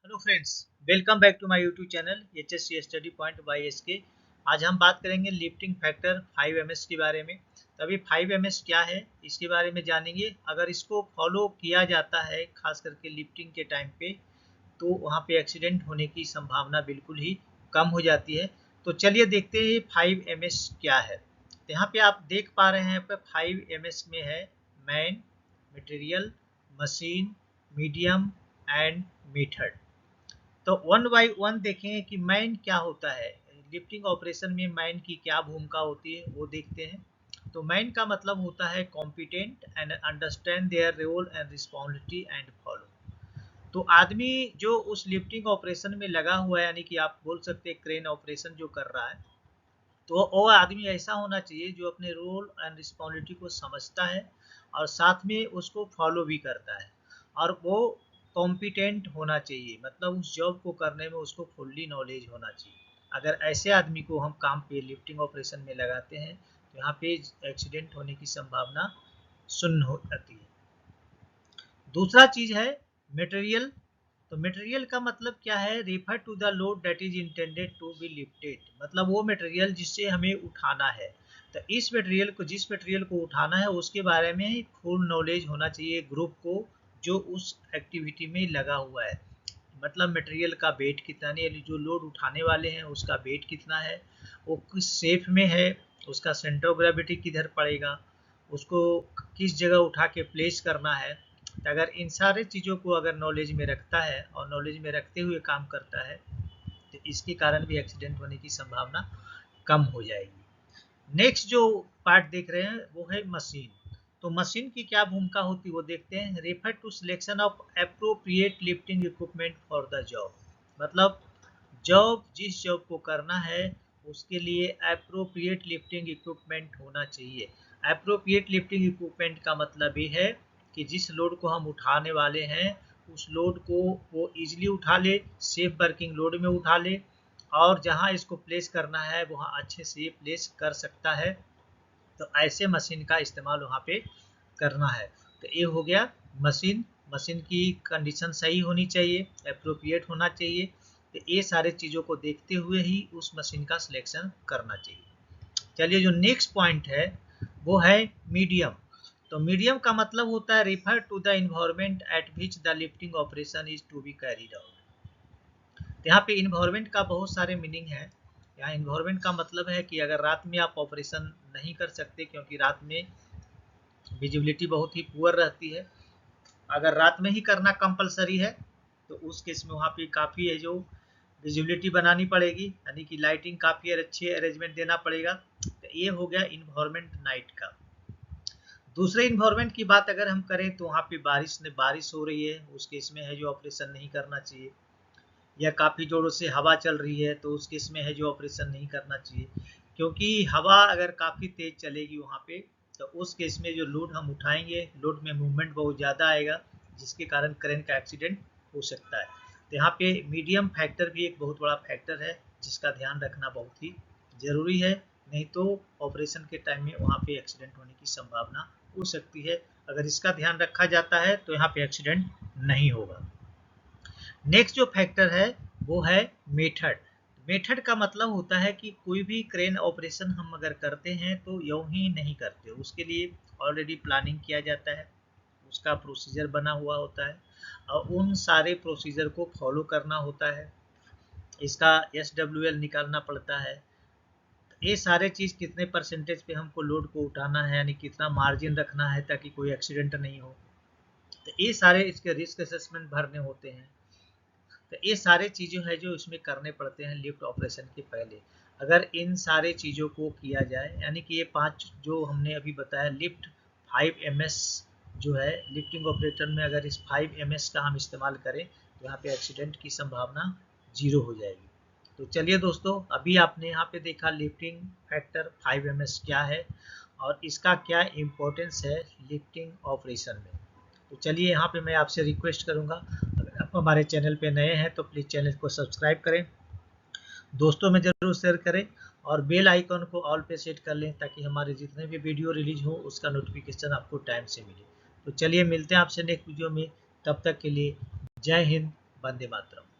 Hello friends, welcome back to my YouTube channel HSC study point by SK। आज हम बात करेंगे lifting factor 5ms के बारे में। तो अभी 5ms क्या है इसके बारे में जानेंगे। अगर इसको फॉलो किया जाता है खास करके लिफ्टिंग के टाइम पे, तो वहाँ पे एक्सीडेंट होने की संभावना बिल्कुल ही कम हो जाती है। तो चलिए देखते हैं 5ms क्या है। तो यहाँ पे आप देख पा रहे हैं, पर 5ms में है man, material, machine, medium and method. तो वन बाय वन देखेंगे कि मैन क्या होता है, लिफ्टिंग ऑपरेशन में मैन की क्या भूमिका होती है वो देखते हैं। तो मैन का मतलब होता है competent and understand their role and responsibility and follow. तो आदमी जो उस लिफ्टिंग ऑपरेशन में लगा हुआ है, यानी कि आप बोल सकते हैं क्रेन ऑपरेशन जो कर रहा है, तो वो आदमी ऐसा होना चाहिए जो अपने रोल एंड रिस्पॉन्सिबिलिटी को समझता है और साथ में उसको फॉलो भी करता है। और वो कॉम्पिटेंट होना चाहिए, मतलब उस जॉब को करने में उसको फुल्ली नॉलेज होना चाहिए। अगर ऐसे आदमी को हम काम पे लिफ्टिंग ऑपरेशन में लगाते हैं तो यहाँ पे एक्सीडेंट होने की संभावना शून्य हो जाती है। दूसरा चीज है मटेरियल। तो मटेरियल का मतलब क्या है, refer to the load that is intended to be lifted, मतलब वो मटेरियल जिससे हमें उठाना है। तो इस मटेरियल को, जिस मटेरियल को उठाना है उसके बारे में फुल नॉलेज होना चाहिए ग्रुप को जो उस एक्टिविटी में लगा हुआ है। मतलब मटेरियल का वेट कितना, यानी जो लोड उठाने वाले हैं उसका वेट कितना है, वो किस शेप में है, उसका सेंटर ऑफ ग्रेविटी किधर पड़ेगा, उसको किस जगह उठा के प्लेस करना है। तो अगर इन सारे चीज़ों को अगर नॉलेज में रखता है और नॉलेज में रखते हुए काम करता है, तो इसके कारण भी एक्सीडेंट होने की संभावना कम हो जाएगी। नेक्स्ट जो पार्ट देख रहे हैं वो है मशीन। तो मशीन की क्या भूमिका होती है वो देखते हैं। Refer to selection of appropriate lifting equipment for the job, मतलब जॉब, जिस जॉब को करना है उसके लिए एप्रोप्रिएट लिफ्टिंग इक्विपमेंट होना चाहिए। एप्रोप्रिएट लिफ्टिंग इक्विपमेंट का मतलब ये है कि जिस लोड को हम उठाने वाले हैं उस लोड को वो इजीली उठा ले, सेफ वर्किंग लोड में उठा ले, और जहां इसको प्लेस करना है वहां अच्छे से प्लेस कर सकता है। तो ऐसे मशीन का इस्तेमाल वहां पे करना है। तो ये हो गया मशीन। मशीन की कंडीशन सही होनी चाहिए, अप्रोप्रिएट होना चाहिए। तो ये सारे चीज़ों को देखते हुए ही उस मशीन का सिलेक्शन करना चाहिए। चलिए, जो नेक्स्ट पॉइंट है वो है मीडियम। तो मीडियम का मतलब होता है refer to the environment at which the lifting operation is to be carried out. यहाँ पे इन्वायरमेंट का बहुत सारे मीनिंग है। यहाँ इन्वायरमेंट का मतलब है कि अगर रात में आप ऑपरेशन नहीं कर सकते, क्योंकि रात में विजिबिलिटी बहुत ही पुअर रहती है। अगर रात में ही करना कंपलसरी है तो उस केस में वहाँ पे काफ़ी है जो विजिबिलिटी बनानी पड़ेगी, यानी कि लाइटिंग काफ़ी अच्छे अरेंजमेंट देना पड़ेगा। तो ये हो गया इन्वायरमेंट नाइट का। दूसरे इन्वायरमेंट की बात अगर हम करें तो वहाँ पे बारिश हो रही है, उस केस में है जो ऑपरेशन नहीं करना चाहिए। या काफ़ी जोरों से हवा चल रही है तो उस केस में है जो ऑपरेशन नहीं करना चाहिए, क्योंकि हवा अगर काफ़ी तेज चलेगी वहाँ पे तो उस केस में जो लोड हम उठाएंगे, लोड में मूवमेंट बहुत ज़्यादा आएगा, जिसके कारण क्रेन का एक्सीडेंट हो सकता है। तो यहाँ पे मीडियम फैक्टर भी एक बहुत बड़ा फैक्टर है जिसका ध्यान रखना बहुत ही ज़रूरी है, नहीं तो ऑपरेशन के टाइम में वहाँ पे एक्सीडेंट होने की संभावना हो सकती है। अगर इसका ध्यान रखा जाता है तो यहाँ पे एक्सीडेंट नहीं होगा। नेक्स्ट जो फैक्टर है वो है मेथड। मेथड का मतलब होता है कि कोई भी क्रेन ऑपरेशन हम अगर करते हैं तो यूं ही नहीं करते, उसके लिए ऑलरेडी प्लानिंग किया जाता है, उसका प्रोसीजर बना हुआ होता है और उन सारे प्रोसीजर को फॉलो करना होता है। इसका SWL निकालना पड़ता है। ये सारे चीज़ कितने परसेंटेज पे हमको लोड को उठाना है, यानी कितना मार्जिन रखना है ताकि कोई एक्सीडेंट नहीं हो, तो ये सारे इसके रिस्क असेसमेंट भरने होते हैं। तो ये सारे चीज़ें हैं जो इसमें करने पड़ते हैं लिफ्ट ऑपरेशन के पहले। अगर इन सारे चीज़ों को किया जाए, यानी कि ये 5 जो हमने अभी बताया लिफ्ट 5ms जो है, लिफ्टिंग ऑपरेटर में अगर इस 5ms का हम इस्तेमाल करें तो यहाँ पे एक्सीडेंट की संभावना 0 हो जाएगी। तो चलिए दोस्तों, अभी आपने यहाँ पे देखा लिफ्टिंग फैक्टर 5ms क्या है और इसका क्या इम्पोर्टेंस है लिफ्टिंग ऑपरेशन में। तो चलिए, यहाँ पे मैं आपसे रिक्वेस्ट करूँगा, अगर आप हमारे चैनल पे नए हैं तो प्लीज़ चैनल को सब्सक्राइब करें, दोस्तों में ज़रूर शेयर करें और बेल आइकन को ऑल पे सेट कर लें ताकि हमारे जितने भी वीडियो रिलीज हो उसका नोटिफिकेशन आपको टाइम से मिले। तो चलिए, मिलते हैं आपसे नेक्स्ट वीडियो में, तब तक के लिए जय हिंद, वंदे मातरम।